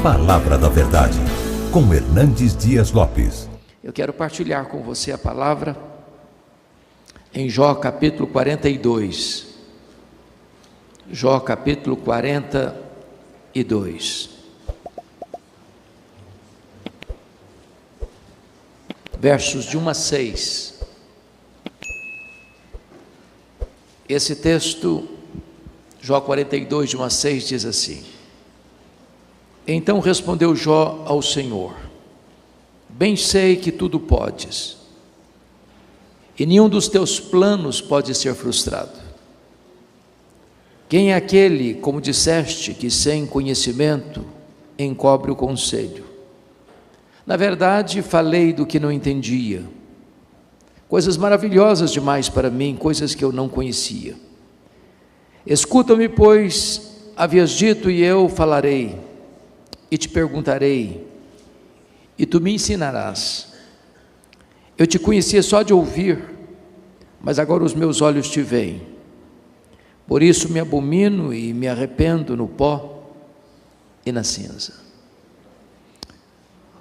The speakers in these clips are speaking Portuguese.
Palavra da Verdade, com Hernandes Dias Lopes. Eu quero partilhar com você a palavra em Jó capítulo 42. Jó capítulo 42. Versos de 1 a 6. Esse texto, Jó 42, de 1 a 6, diz assim: Então respondeu Jó ao Senhor: Bem sei que tudo podes, e nenhum dos teus planos pode ser frustrado. Quem é aquele, como disseste, que sem conhecimento encobre o conselho? Na verdade, falei do que não entendia, coisas maravilhosas demais para mim, coisas que eu não conhecia. Escuta-me, pois, havias dito, e eu falarei, e te perguntarei, e tu me ensinarás. Eu te conhecia só de ouvir, mas agora os meus olhos te veem. Por isso me abomino e me arrependo no pó e na cinza.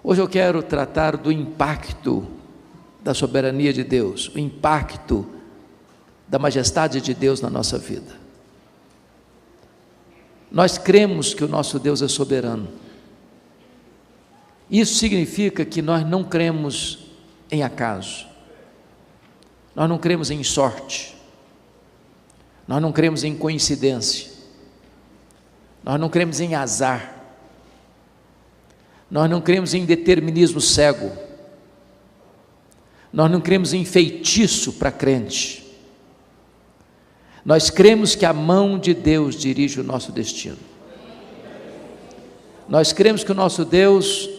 Hoje eu quero tratar do impacto da soberania de Deus, o impacto da majestade de Deus na nossa vida. Nós cremos que o nosso Deus é soberano. Isso significa que nós não cremos em acaso, nós não cremos em sorte, nós não cremos em coincidência, nós não cremos em azar, nós não cremos em determinismo cego, nós não cremos em feitiço para crente. Nós cremos que a mão de Deus dirige o nosso destino. Nós cremos que o nosso Deus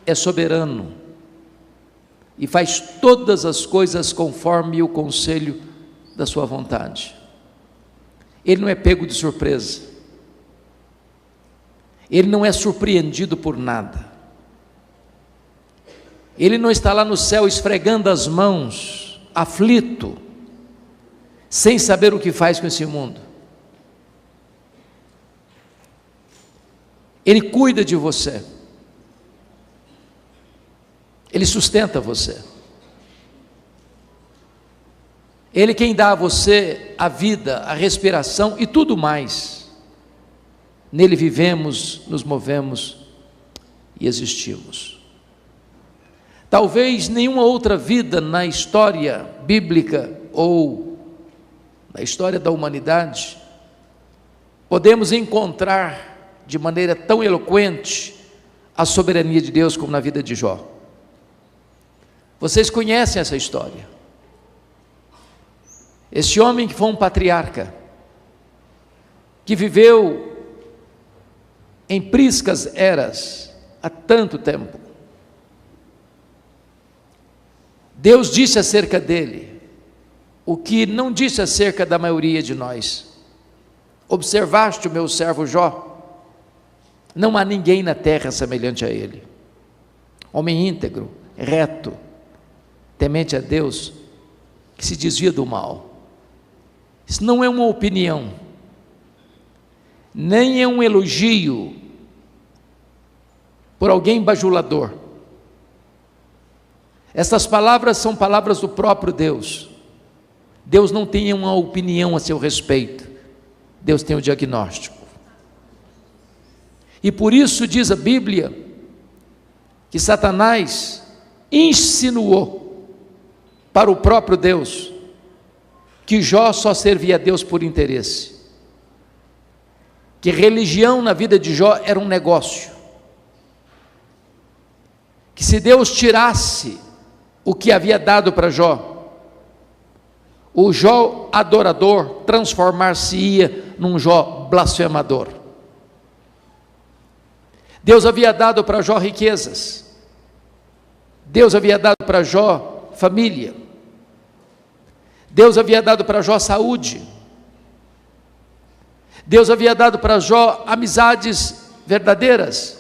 é soberano e faz todas as coisas conforme o conselho da sua vontade. Ele não é pego de surpresa, ele não é surpreendido por nada, ele não está lá no céu esfregando as mãos, aflito, sem saber o que faz com esse mundo. Ele cuida de você, ele sustenta você, ele quem dá a você a vida, a respiração e tudo mais. Nele vivemos, nos movemos e existimos. Talvez nenhuma outra vida na história bíblica ou na história da humanidade podemos encontrar de maneira tão eloquente a soberania de Deus como na vida de Jó. Vocês conhecem essa história. Esse homem que foi um patriarca, que viveu em priscas eras há tanto tempo. Deus disse acerca dele o que não disse acerca da maioria de nós. Observaste o meu servo Jó? Não há ninguém na terra semelhante a ele. Homem íntegro, reto, temente a Deus, que se desvia do mal. Isso não é uma opinião, nem é um elogio por alguém bajulador. Essas palavras são palavras do próprio Deus. Deus não tem uma opinião a seu respeito, Deus tem o diagnóstico. E por isso diz a Bíblia que Satanás insinuou para o próprio Deus que Jó só servia a Deus por interesse, que religião na vida de Jó era um negócio, que se Deus tirasse o que havia dado para Jó, o Jó adorador transformar-se-ia num Jó blasfemador. Deus havia dado para Jó riquezas, Deus havia dado para Jó família, Deus havia dado para Jó saúde, Deus havia dado para Jó amizades verdadeiras.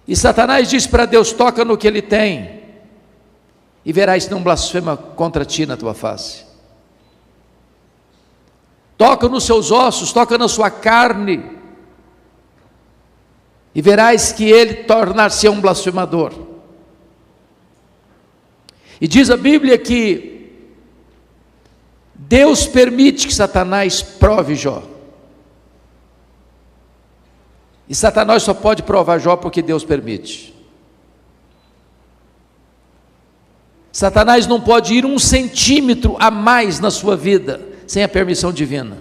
E Satanás disse para Deus: toca no que ele tem, e verás se não blasfema contra ti na tua face. Toca nos seus ossos, toca na sua carne, e verás que ele tornar-se um blasfemador. E diz a Bíblia que Deus permite que Satanás prove Jó. E Satanás só pode provar Jó porque Deus permite. Satanás não pode ir 1 centímetro a mais na sua vida sem a permissão divina.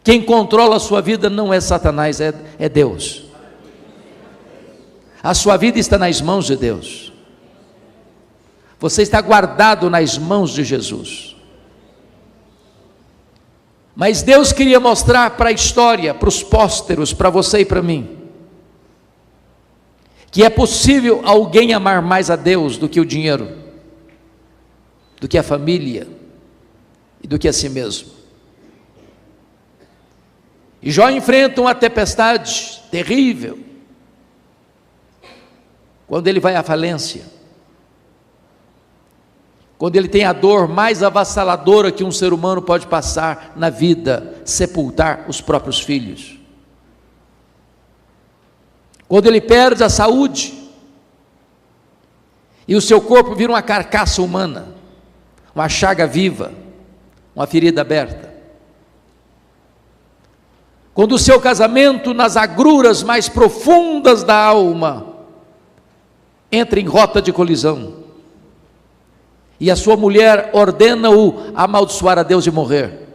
Quem controla a sua vida não é Satanás, é Deus. A sua vida está nas mãos de Deus. Você está guardado nas mãos de Jesus. Mas Deus queria mostrar para a história, para os pósteros, para você e para mim, que é possível alguém amar mais a Deus do que o dinheiro, do que a família e do que a si mesmo. E Jó enfrenta uma tempestade terrível, quando ele vai à falência, quando ele tem a dor mais avassaladora que um ser humano pode passar na vida, sepultar os próprios filhos. Quando ele perde a saúde, e o seu corpo vira uma carcaça humana, uma chaga viva, uma ferida aberta. Quando o seu casamento, nas agruras mais profundas da alma, entra em rota de colisão, e a sua mulher ordena-o amaldiçoar a Deus e morrer.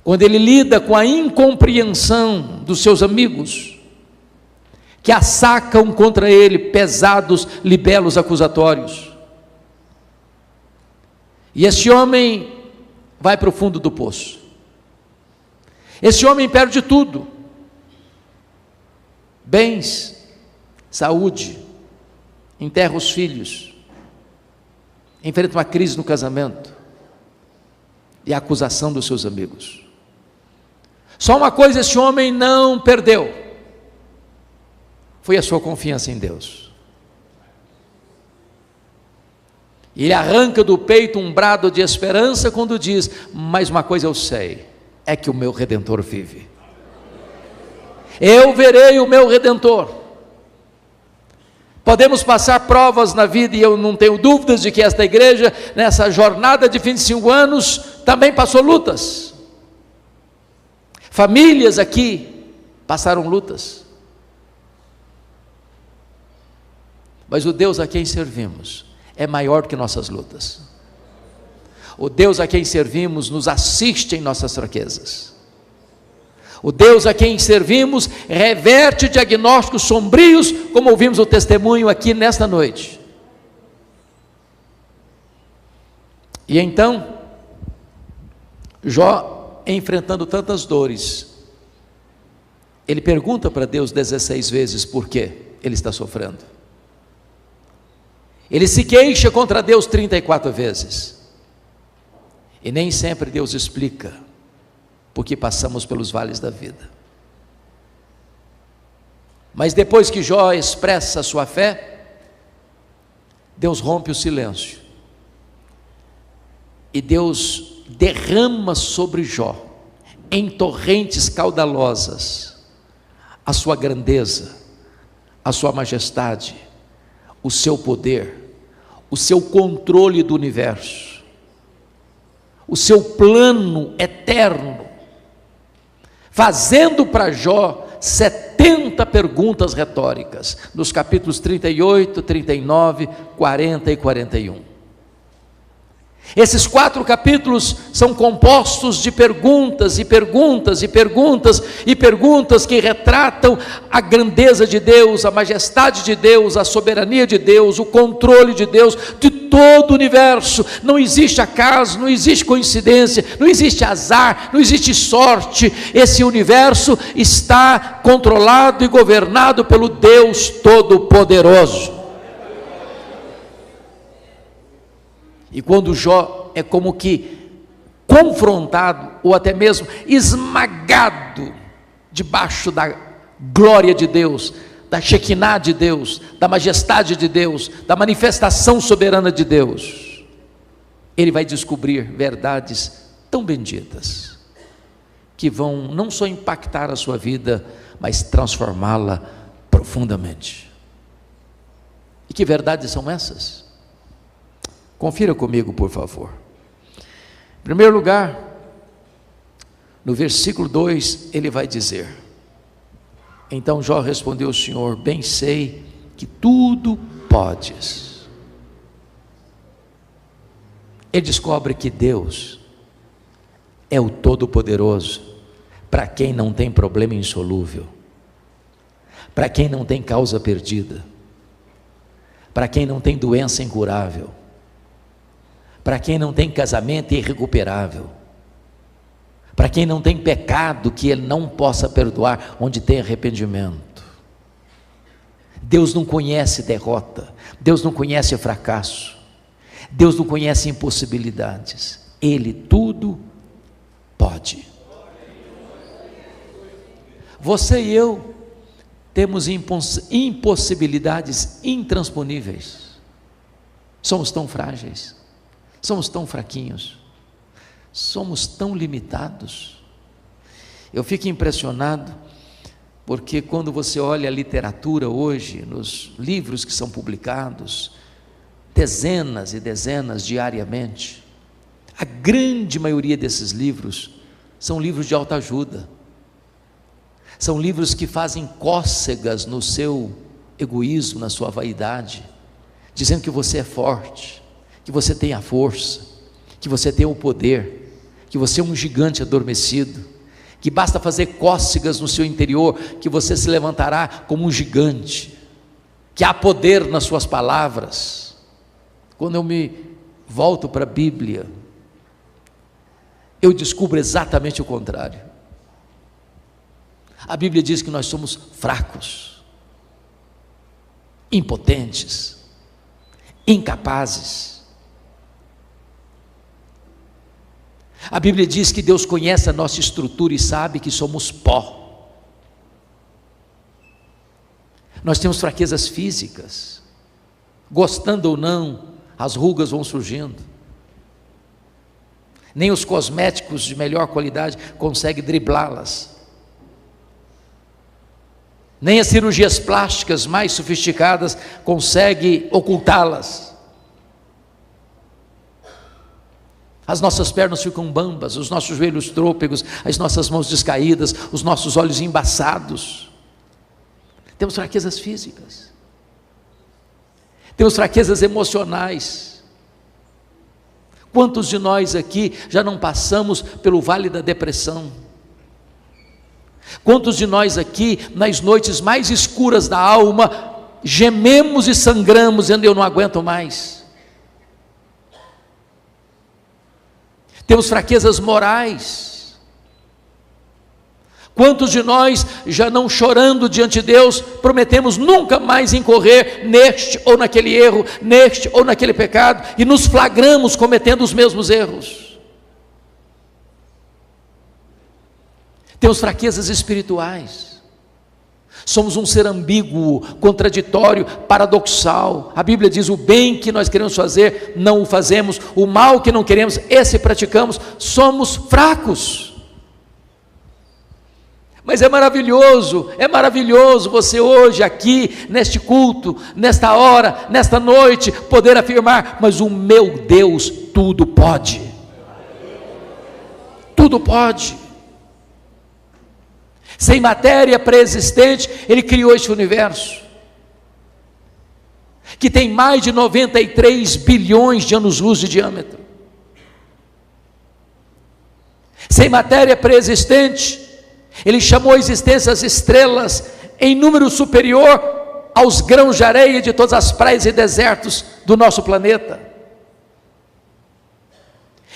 Quando ele lida com a incompreensão dos seus amigos, que assacam contra ele pesados libelos acusatórios, e esse homem vai para o fundo do poço. Esse homem perde tudo: bens, saúde, enterra os filhos, enfrenta uma crise no casamento e a acusação dos seus amigos. Só uma coisa esse homem não perdeu: foi a sua confiança em Deus. Ele arranca do peito um brado de esperança quando diz: mas uma coisa eu sei, é que o meu Redentor vive. Eu verei o meu Redentor. Podemos passar provas na vida, e eu não tenho dúvidas de que esta igreja, nessa jornada de 25 anos, também passou lutas. Famílias aqui passaram lutas. Mas o Deus a quem servimos é maior que nossas lutas. O Deus a quem servimos nos assiste em nossas fraquezas. O Deus a quem servimos reverte diagnósticos sombrios, como ouvimos o testemunho aqui nesta noite. E então, Jó, enfrentando tantas dores, ele pergunta para Deus 16 vezes por que ele está sofrendo. Ele se queixa contra Deus 34 vezes. E nem sempre Deus explica porque passamos pelos vales da vida. Mas depois que Jó expressa a sua fé, Deus rompe o silêncio, e Deus derrama sobre Jó, em torrentes caudalosas, a sua grandeza, a sua majestade, o seu poder, o seu controle do universo, o seu plano eterno, fazendo para Jó 70 perguntas retóricas, nos capítulos 38, 39, 40 e 41. Esses 4 capítulos são compostos de perguntas e perguntas e perguntas e perguntas que retratam a grandeza de Deus, a majestade de Deus, a soberania de Deus, o controle de Deus de todo o universo. Não existe acaso, não existe coincidência, não existe azar, não existe sorte. Esse universo está controlado e governado pelo Deus Todo-Poderoso. E quando Jó é como que confrontado, ou até mesmo esmagado, debaixo da glória de Deus, da Shekinah de Deus, da majestade de Deus, da manifestação soberana de Deus, ele vai descobrir verdades tão benditas, que vão não só impactar a sua vida, mas transformá-la profundamente. E que verdades são essas? Confira comigo, por favor. Em primeiro lugar, no versículo 2, ele vai dizer: então Jó respondeu ao Senhor: bem sei que tudo podes. Ele descobre que Deus é o Todo-Poderoso, para quem não tem problema insolúvel, para quem não tem causa perdida, para quem não tem doença incurável, para quem não tem casamento irrecuperável, para quem não tem pecado que Ele não possa perdoar, onde tem arrependimento. Deus não conhece derrota, Deus não conhece fracasso, Deus não conhece impossibilidades, Ele tudo pode. Você e eu temos impossibilidades intransponíveis, somos tão frágeis, somos tão fraquinhos, somos tão limitados. Eu fico impressionado, porque quando você olha a literatura hoje, nos livros que são publicados, dezenas e dezenas diariamente, a grande maioria desses livros são livros de autoajuda, são livros que fazem cócegas no seu egoísmo, na sua vaidade, dizendo que você é forte, que você tem a força, que você tem o poder, que você é um gigante adormecido, que basta fazer cócegas no seu interior, que você se levantará como um gigante, que há poder nas suas palavras. Quando eu me volto para a Bíblia, eu descubro exatamente o contrário. A Bíblia diz que nós somos fracos, impotentes, incapazes. A Bíblia diz que Deus conhece a nossa estrutura e sabe que somos pó. Nós temos fraquezas físicas, gostando ou não, as rugas vão surgindo. Nem os cosméticos de melhor qualidade conseguem driblá-las. Nem as cirurgias plásticas mais sofisticadas conseguem ocultá-las. As nossas pernas ficam bambas, os nossos joelhos trôpegos, as nossas mãos descaídas, os nossos olhos embaçados. Temos fraquezas físicas, temos fraquezas emocionais. Quantos de nós aqui já não passamos pelo vale da depressão? Quantos de nós aqui, nas noites mais escuras da alma, gememos e sangramos, dizendo: eu não aguento mais? Temos fraquezas morais. Quantos de nós, já não chorando diante de Deus, prometemos nunca mais incorrer neste ou naquele erro, neste ou naquele pecado, e nos flagramos cometendo os mesmos erros? Temos fraquezas espirituais. Somos um ser ambíguo, contraditório, paradoxal. A Bíblia diz: o bem que nós queremos fazer, não o fazemos, o mal que não queremos, esse praticamos. Somos fracos. Mas é maravilhoso você hoje aqui, neste culto, nesta hora, nesta noite, poder afirmar: mas o meu Deus tudo pode. Tudo pode. Sem matéria pré-existente, Ele criou este universo, que tem mais de 93 bilhões de anos-luz de diâmetro. Sem matéria pré-existente, Ele chamou a existência as estrelas em número superior aos grãos de areia de todas as praias e desertos do nosso planeta.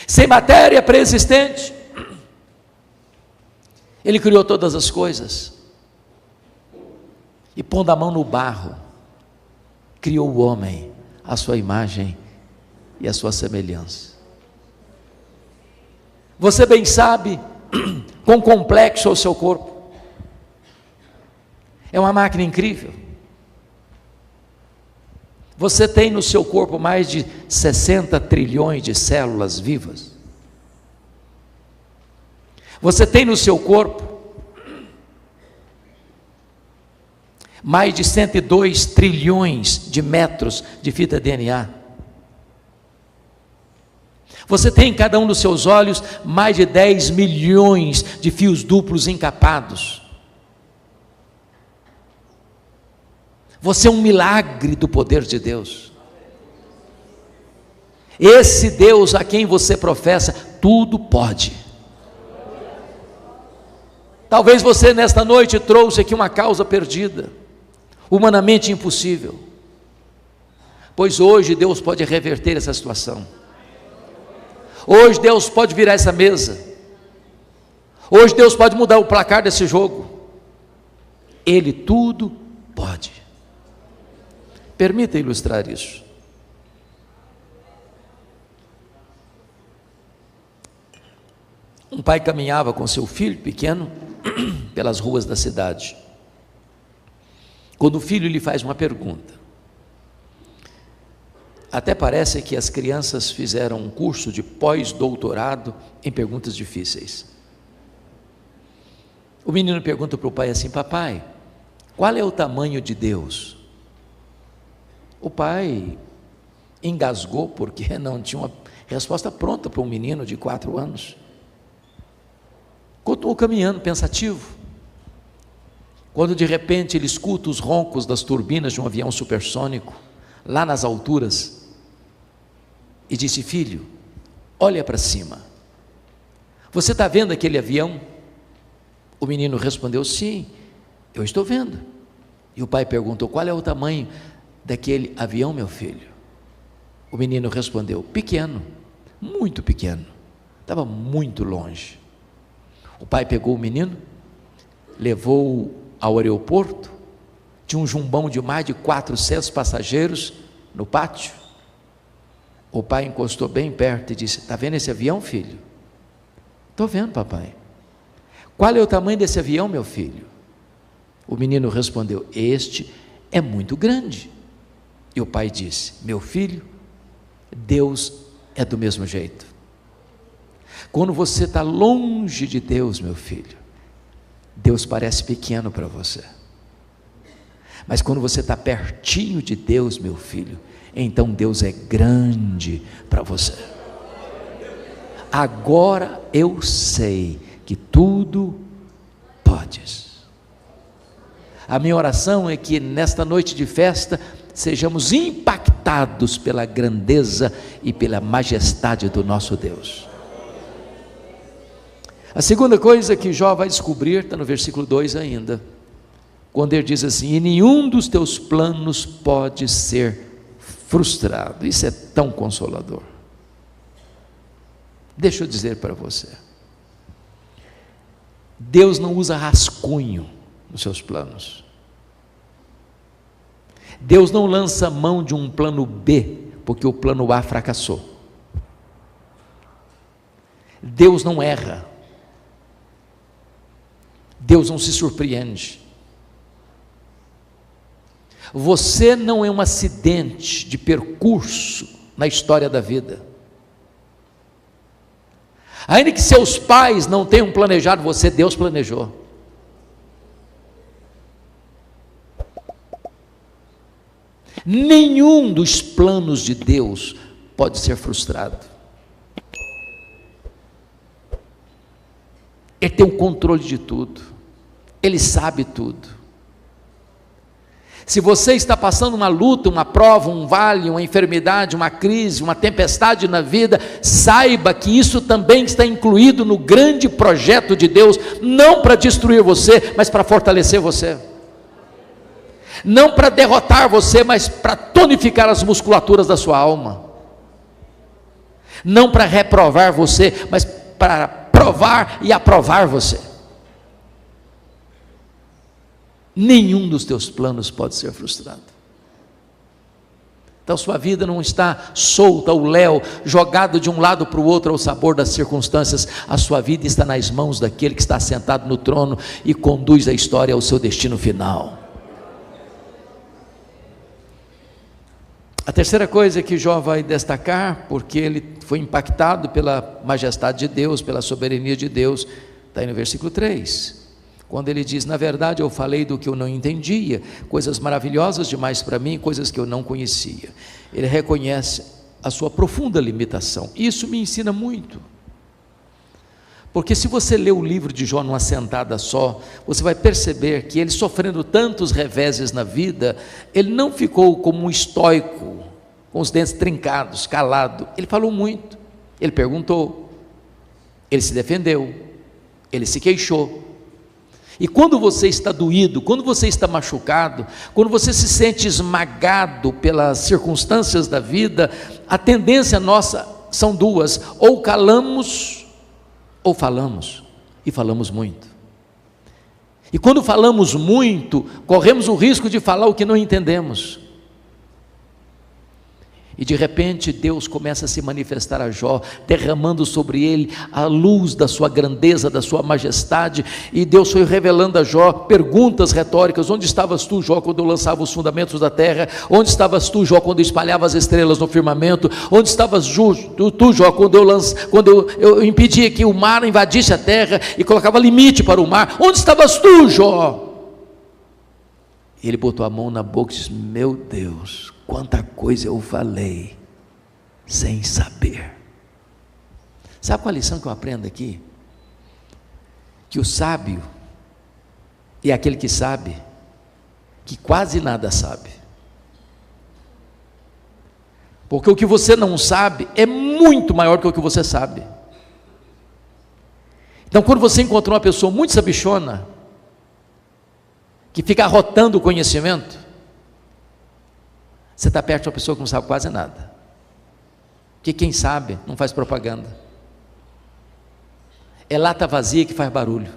Sem matéria pré-existente, Ele criou todas as coisas, e pondo a mão no barro, criou o homem à sua imagem e à sua semelhança. Você bem sabe quão complexo é o seu corpo. É uma máquina incrível. Você tem no seu corpo mais de 60 trilhões de células vivas. Você tem no seu corpo mais de 102 trilhões de metros de fita DNA. Você tem em cada um dos seus olhos mais de 10 milhões de fios duplos encapados. Você é um milagre do poder de Deus. Esse Deus a quem você professa, tudo pode. Talvez você nesta noite trouxe aqui uma causa perdida, humanamente impossível, pois hoje Deus pode reverter essa situação. Hoje Deus pode virar essa mesa. Hoje Deus pode mudar o placar desse jogo. Ele tudo pode. Permita ilustrar isso. Um pai caminhava com seu filho pequeno pelas ruas da cidade, quando o filho lhe faz uma pergunta. Até parece que as crianças fizeram um curso de pós-doutorado em perguntas difíceis. O menino pergunta para o pai assim: papai, qual é o tamanho de Deus? O pai engasgou porque não tinha uma resposta pronta para um menino de 4 anos. Continuou caminhando pensativo, quando de repente ele escuta os roncos das turbinas de um avião supersônico lá nas alturas, e disse: filho, olha para cima, você está vendo aquele avião? O menino respondeu: sim, eu estou vendo. E o pai perguntou: qual é o tamanho daquele avião, meu filho? O menino respondeu: pequeno, muito pequeno, estava muito longe. O pai pegou o menino, levou-o ao aeroporto, tinha um jumbão de mais de 400 passageiros no pátio. O pai encostou bem perto e disse: está vendo esse avião, filho? Estou vendo, papai. Qual é o tamanho desse avião, meu filho? O menino respondeu: este é muito grande. E o pai disse: meu filho, Deus é do mesmo jeito. Quando você está longe de Deus, meu filho, Deus parece pequeno para você. Mas quando você está pertinho de Deus, meu filho, então Deus é grande para você. Agora eu sei que tudo podes. A minha oração é que nesta noite de festa sejamos impactados pela grandeza e pela majestade do nosso Deus. A segunda coisa que Jó vai descobrir está no versículo 2 ainda, quando ele diz assim: e nenhum dos teus planos pode ser frustrado. Isso é tão consolador. Deixa eu dizer para você, Deus não usa rascunho nos seus planos. Deus não lança mão de um plano B porque o plano A fracassou. Deus não erra. Deus não se surpreende. Você não é um acidente de percurso na história da vida. Ainda que seus pais não tenham planejado você, Deus planejou. Nenhum dos planos de Deus pode ser frustrado. Ele tem o controle de tudo. Ele sabe tudo. Se você está passando uma luta, uma prova, um vale, uma enfermidade, uma crise, uma tempestade na vida, saiba que isso também está incluído no grande projeto de Deus, não para destruir você, mas para fortalecer você. Não para derrotar você, mas para tonificar as musculaturas da sua alma. Não para reprovar você, mas para provar e aprovar você. Nenhum dos teus planos pode ser frustrado. Então sua vida não está solta, o léu, jogado de um lado para o outro ao sabor das circunstâncias. A sua vida está nas mãos daquele que está sentado no trono e conduz a história ao seu destino final. A terceira coisa que Jó vai destacar, porque ele foi impactado pela majestade de Deus, pela soberania de Deus, Está aí no versículo 3, quando ele diz: na verdade eu falei do que eu não entendia, coisas maravilhosas demais para mim, coisas que eu não conhecia. Ele reconhece a sua profunda limitação. Isso me ensina muito, porque se você ler o livro de Jó numa sentada só, você vai perceber que ele, sofrendo tantos reveses na vida, ele não ficou como um estoico, com os dentes trincados, calado. Ele falou muito, ele perguntou, ele se defendeu, ele se queixou. E quando você está doído, quando você está machucado, quando você se sente esmagado pelas circunstâncias da vida, a tendência nossa são duas: ou calamos ou falamos, e falamos muito. E quando falamos muito, corremos o risco de falar o que não entendemos. E de repente Deus começa a se manifestar a Jó, derramando sobre ele a luz da sua grandeza, da sua majestade. E Deus foi revelando a Jó perguntas retóricas: onde estavas tu, Jó, quando eu lançava os fundamentos da terra? Onde estavas tu, Jó, quando eu espalhava as estrelas no firmamento? Onde estavas tu, Jó, quando eu impedia que o mar invadisse a terra e colocava limite para o mar? Onde estavas tu, Jó? E ele botou a mão na boca e disse: meu Deus, quanta coisa eu falei sem saber. Sabe qual a lição que eu aprendo aqui? Que o sábio é aquele que sabe que quase nada sabe. Porque o que você não sabe é muito maior que o que você sabe. Então, quando você encontra uma pessoa muito sabichona, que fica arrotando o conhecimento, você está perto de uma pessoa que não sabe quase nada. Porque quem sabe não faz propaganda. É lata vazia que faz barulho.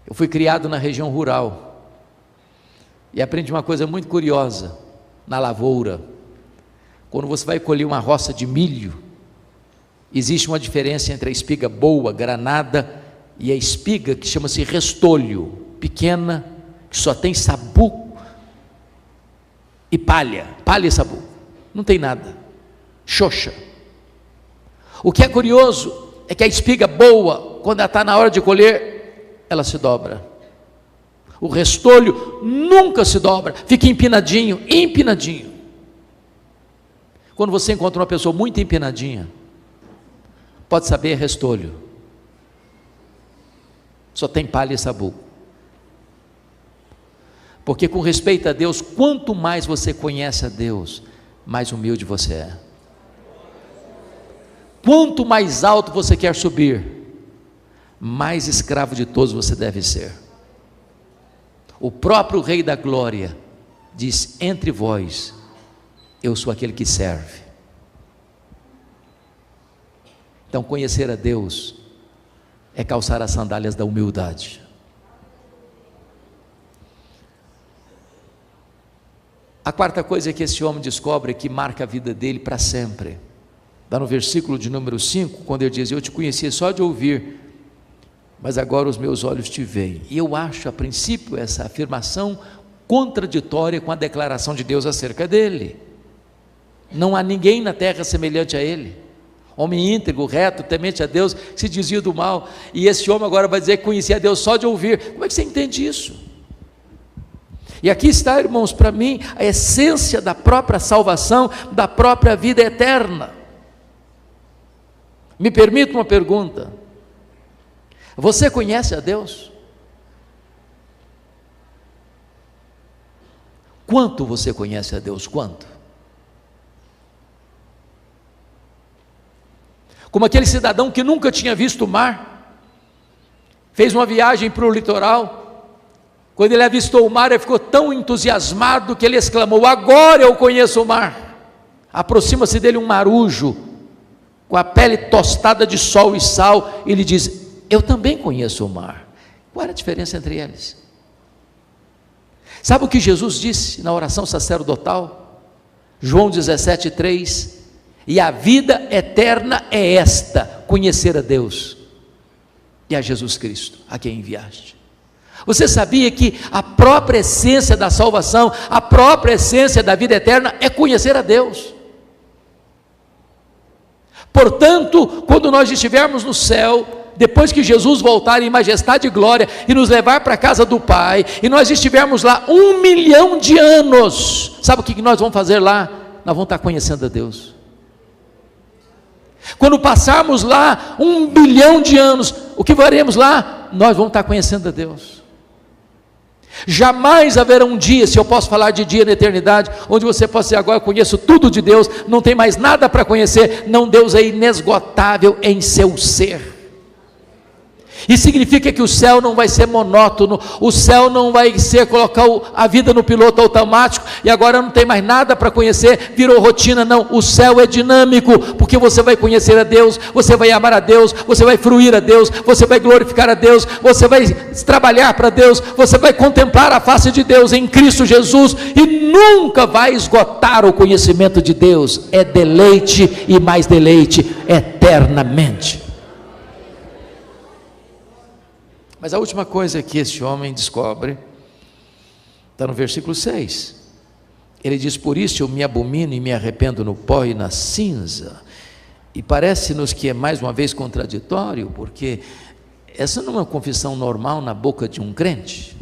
Eu fui criado na região rural e aprendi uma coisa muito curiosa na lavoura. Quando você vai colher uma roça de milho, existe uma diferença entre a espiga boa, granada, e a espiga que chama-se restolho, pequena, que só tem sabugo e palha e sabugo, não tem nada, xoxa. O que é curioso é que a espiga boa, quando ela está na hora de colher, ela se dobra. O restolho nunca se dobra, fica empinadinho. Quando você encontra uma pessoa muito empinadinha, pode saber, é restolho, só tem palha e sabugo. Porque, com respeito a Deus, quanto mais você conhece a Deus, mais humilde você é. Quanto mais alto você quer subir, mais escravo de todos você deve ser. O próprio Rei da Glória diz: entre vós, eu sou aquele que serve. Então, conhecer a Deus é calçar as sandálias da humildade. A quarta coisa que esse homem descobre, que marca a vida dele para sempre, está no versículo de número 5, quando ele diz: eu te conhecia só de ouvir, mas agora os meus olhos te veem. E eu acho, a princípio, essa afirmação contraditória com a declaração de Deus acerca dele. Não há ninguém na terra semelhante a ele, homem íntegro, reto, temente a Deus, que se desvia do mal. E esse homem agora vai dizer que conhecia a Deus só de ouvir. Como é que você entende isso? E aqui está, irmãos, para mim, a essência da própria salvação, da própria vida eterna. Me permita uma pergunta: você conhece a Deus? Quanto você conhece a Deus? Quanto? Como aquele cidadão que nunca tinha visto o mar, fez uma viagem para o litoral. Quando ele avistou o mar, ele ficou tão entusiasmado que ele exclamou: agora eu conheço o mar. Aproxima-se dele um marujo, com a pele tostada de sol e sal, e ele diz: eu também conheço o mar. Qual era a diferença entre eles? Sabe o que Jesus disse na oração sacerdotal? João 17,3: e a vida eterna é esta, conhecer a Deus e a Jesus Cristo, a quem enviaste. Você sabia que a própria essência da salvação, a própria essência da vida eterna é conhecer a Deus? Portanto, quando nós estivermos no céu, depois que Jesus voltar em majestade e glória e nos levar para a casa do Pai, e nós estivermos lá 1 milhão de anos, sabe o que nós vamos fazer lá? Nós vamos estar conhecendo a Deus. Quando passarmos lá 1 bilhão de anos, o que faremos lá? Nós vamos estar conhecendo a Deus. Jamais haverá um dia, se eu posso falar de dia na eternidade, onde você possa dizer, agora eu conheço tudo de Deus, não tem mais nada para conhecer. Não, Deus é inesgotável em seu ser. E significa que o céu não vai ser monótono, o céu não vai ser colocar a vida no piloto automático, e agora não tem mais nada para conhecer, virou rotina. Não, o céu é dinâmico, porque você vai conhecer a Deus, você vai amar a Deus, você vai fruir a Deus, você vai glorificar a Deus, você vai trabalhar para Deus, você vai contemplar a face de Deus em Cristo Jesus, e nunca vai esgotar o conhecimento de Deus. É deleite e mais deleite eternamente. Mas a última coisa que este homem descobre, está no versículo 6, ele diz, por isso eu me abomino e me arrependo no pó e na cinza. E parece-nos que é mais uma vez contraditório, porque essa não é uma confissão normal na boca de um crente.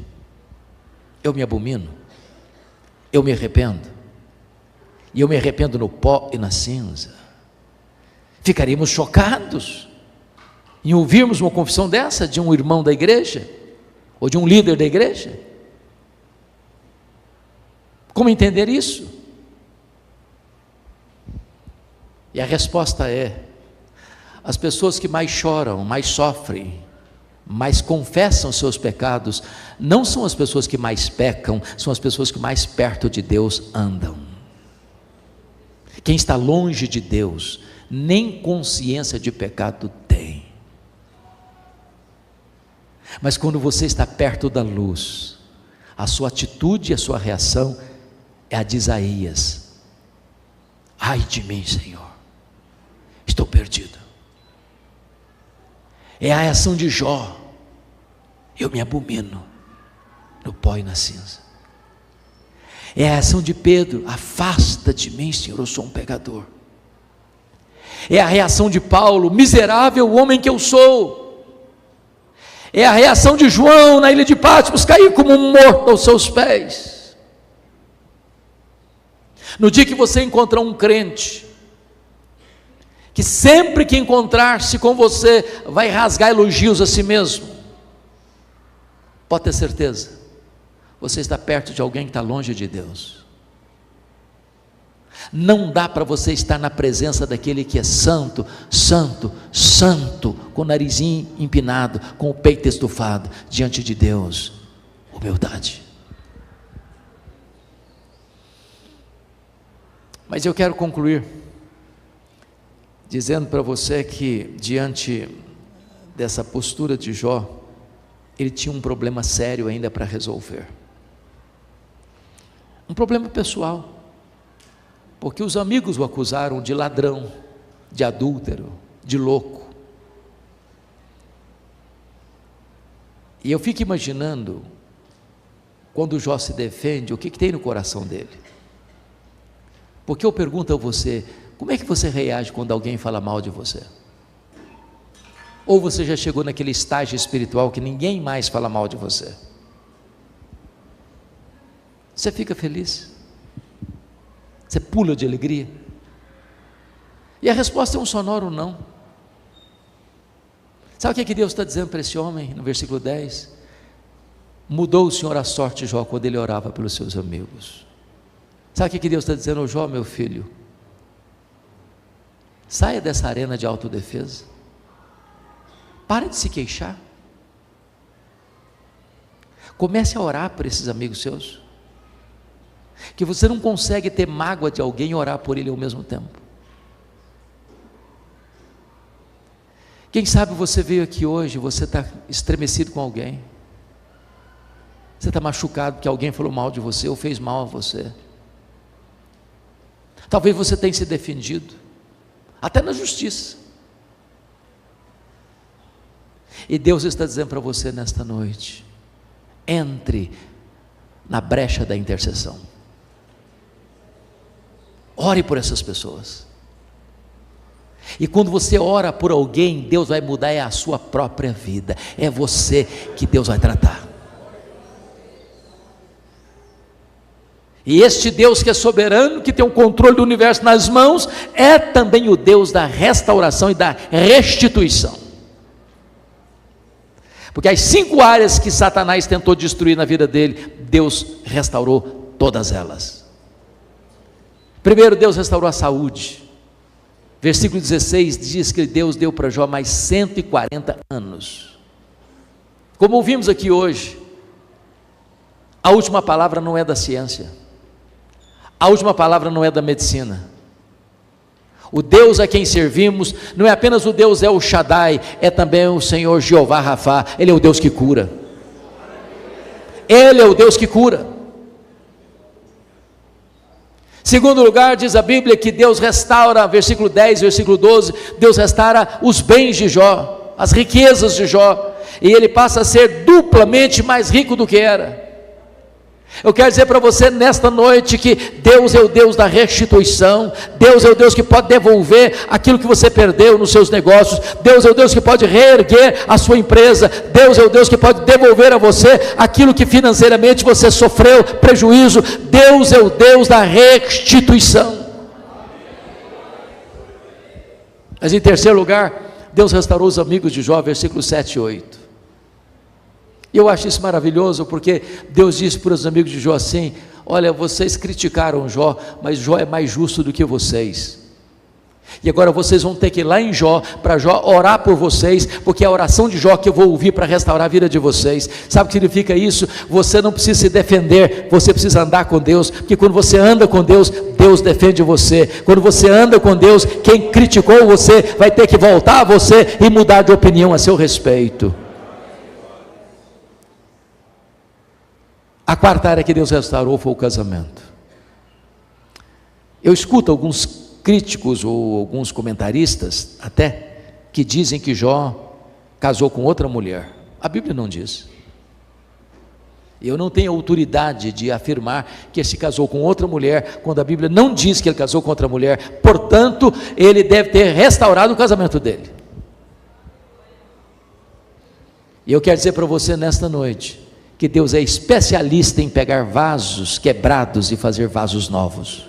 Eu me abomino, eu me arrependo, e eu me arrependo no pó e na cinza. Ficaríamos chocados em ouvirmos uma confissão dessa de um irmão da igreja, ou de um líder da igreja. Como entender isso? E a resposta é: as pessoas que mais choram, mais sofrem, mais confessam seus pecados, não são as pessoas que mais pecam, são as pessoas que mais perto de Deus andam. Quem está longe de Deus, nem consciência de pecado tem. Mas quando você está perto da luz, a sua atitude e a sua reação é a de Isaías: ai de mim, Senhor, estou perdido. É a reação de Jó: eu me abomino no pó e na cinza. É a reação de Pedro: afasta de mim, Senhor, eu sou um pecador. É a reação de Paulo: miserável homem que eu sou. É a reação de João na ilha de Patmos: cair como um morto aos seus pés. No dia que você encontrar um crente, que sempre que encontrar-se com você, vai rasgar elogios a si mesmo, pode ter certeza, você está perto de alguém que está longe de Deus. Não dá para você estar na presença daquele que é santo, santo, santo, com o narizinho empinado, com o peito estufado, diante de Deus. Humildade. Mas eu quero concluir dizendo para você que, diante dessa postura de Jó, ele tinha um problema sério ainda para resolver. Um problema pessoal. Porque os amigos o acusaram de ladrão, de adúltero, de louco. E eu fico imaginando, quando Jó se defende, o que tem no coração dele. Porque eu pergunto a você: como é que você reage quando alguém fala mal de você? Ou você já chegou naquele estágio espiritual que ninguém mais fala mal de você? Você fica feliz? Você pula de alegria? E a resposta é um sonoro não. Sabe o que Deus está dizendo para esse homem no versículo 10? Mudou o Senhor a sorte de Jó quando ele orava pelos seus amigos. Sabe o que Deus está dizendo? Jó, meu filho, saia dessa arena de autodefesa, pare de se queixar, comece a orar por esses amigos seus, que você não consegue ter mágoa de alguém e orar por ele ao mesmo tempo. Quem sabe você veio aqui hoje, você está estremecido com alguém, você está machucado porque alguém falou mal de você ou fez mal a você. Talvez você tenha se defendido, até na justiça. E Deus está dizendo para você nesta noite: entre na brecha da intercessão. Ore por essas pessoas. E quando você ora por alguém, Deus vai mudar a sua própria vida. É você que Deus vai tratar. E este Deus que é soberano, que tem o controle do universo nas mãos, é também o Deus da restauração e da restituição. Porque as 5 áreas que Satanás tentou destruir na vida dele, Deus restaurou todas elas. Primeiro, Deus restaurou a saúde. Versículo 16 diz que Deus deu para Jó mais 140 anos. Como ouvimos aqui hoje, a última palavra não é da ciência. A última palavra não é da medicina. O Deus a quem servimos não é apenas o Deus El Shaddai, é também o Senhor Jeová Rafá. Ele é o Deus que cura. Ele é o Deus que cura. Segundo lugar, diz a Bíblia que Deus restaura, versículo 10, versículo 12, Deus restaura os bens de Jó, as riquezas de Jó, e ele passa a ser duplamente mais rico do que era. Eu quero dizer para você nesta noite que Deus é o Deus da restituição. Deus é o Deus que pode devolver aquilo que você perdeu nos seus negócios. Deus é o Deus que pode reerguer a sua empresa. Deus é o Deus que pode devolver a você aquilo que financeiramente você sofreu prejuízo. Deus é o Deus da restituição. Mas em terceiro lugar, Deus restaurou os amigos de Jó, versículos 7 e 8. E eu acho isso maravilhoso, porque Deus disse para os amigos de Jó assim: olha, vocês criticaram Jó, mas Jó é mais justo do que vocês, e agora vocês vão ter que ir lá em Jó, para Jó orar por vocês, porque é a oração de Jó que eu vou ouvir para restaurar a vida de vocês. Sabe o que significa isso? Você não precisa se defender, você precisa andar com Deus, porque quando você anda com Deus, Deus defende você. Quando você anda com Deus, quem criticou você vai ter que voltar a você e mudar de opinião a seu respeito. A quarta área que Deus restaurou foi o casamento. Eu escuto alguns críticos ou alguns comentaristas até que dizem que Jó casou com outra mulher. A Bíblia não diz. Eu não tenho autoridade de afirmar que ele se casou com outra mulher, quando a Bíblia não diz que ele casou com outra mulher. Portanto, ele deve ter restaurado o casamento dele. E eu quero dizer para você nesta noite que Deus é especialista em pegar vasos quebrados e fazer vasos novos.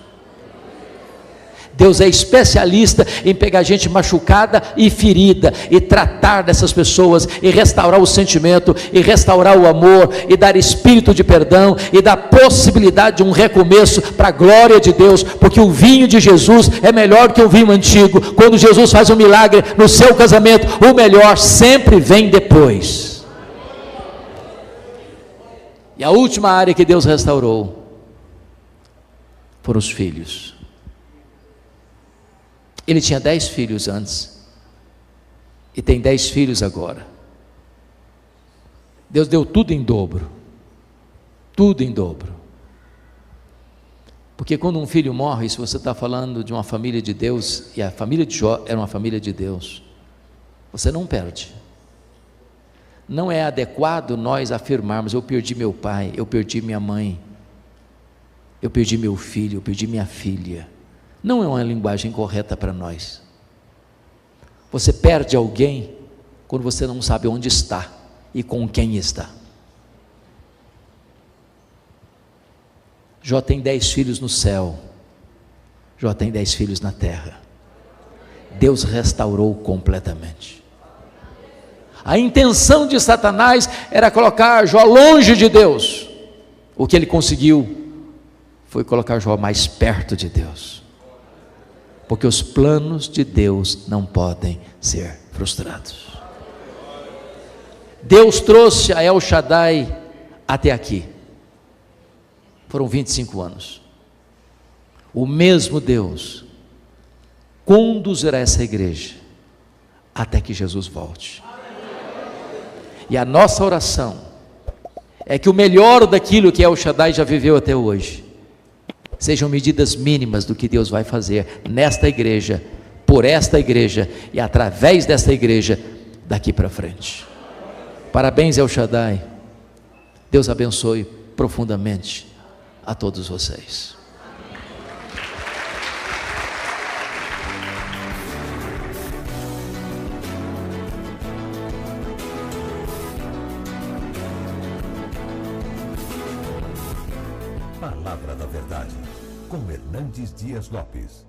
Deus é especialista em pegar gente machucada e ferida, e tratar dessas pessoas, e restaurar o sentimento, e restaurar o amor, e dar espírito de perdão, e dar possibilidade de um recomeço para a glória de Deus, porque o vinho de Jesus é melhor que o vinho antigo. Quando Jesus faz um milagre no seu casamento, o melhor sempre vem depois. E a última área que Deus restaurou foram os filhos. Ele tinha 10 filhos antes, e tem 10 filhos agora. Deus deu tudo em dobro, tudo em dobro. Porque quando um filho morre, se você está falando de uma família de Deus, e a família de Jó era uma família de Deus, você não perde. Não é adequado nós afirmarmos: eu perdi meu pai, eu perdi minha mãe, eu perdi meu filho, eu perdi minha filha. Não é uma linguagem correta para nós. Você perde alguém quando você não sabe onde está e com quem está. Jó tem 10 filhos no céu, Jó tem 10 filhos na terra. Deus restaurou completamente. A intenção de Satanás era colocar Jó longe de Deus. O que ele conseguiu foi colocar Jó mais perto de Deus, porque os planos de Deus não podem ser frustrados. Deus trouxe a El Shaddai até aqui, foram 25 anos. O mesmo Deus conduzirá essa igreja até que Jesus volte. E a nossa oração é que o melhor daquilo que El Shaddai já viveu até hoje sejam medidas mínimas do que Deus vai fazer nesta igreja, por esta igreja e através desta igreja daqui para frente. Parabéns, El Shaddai. Deus abençoe profundamente a todos vocês. Palavra da Verdade, com Hernandes Dias Lopes.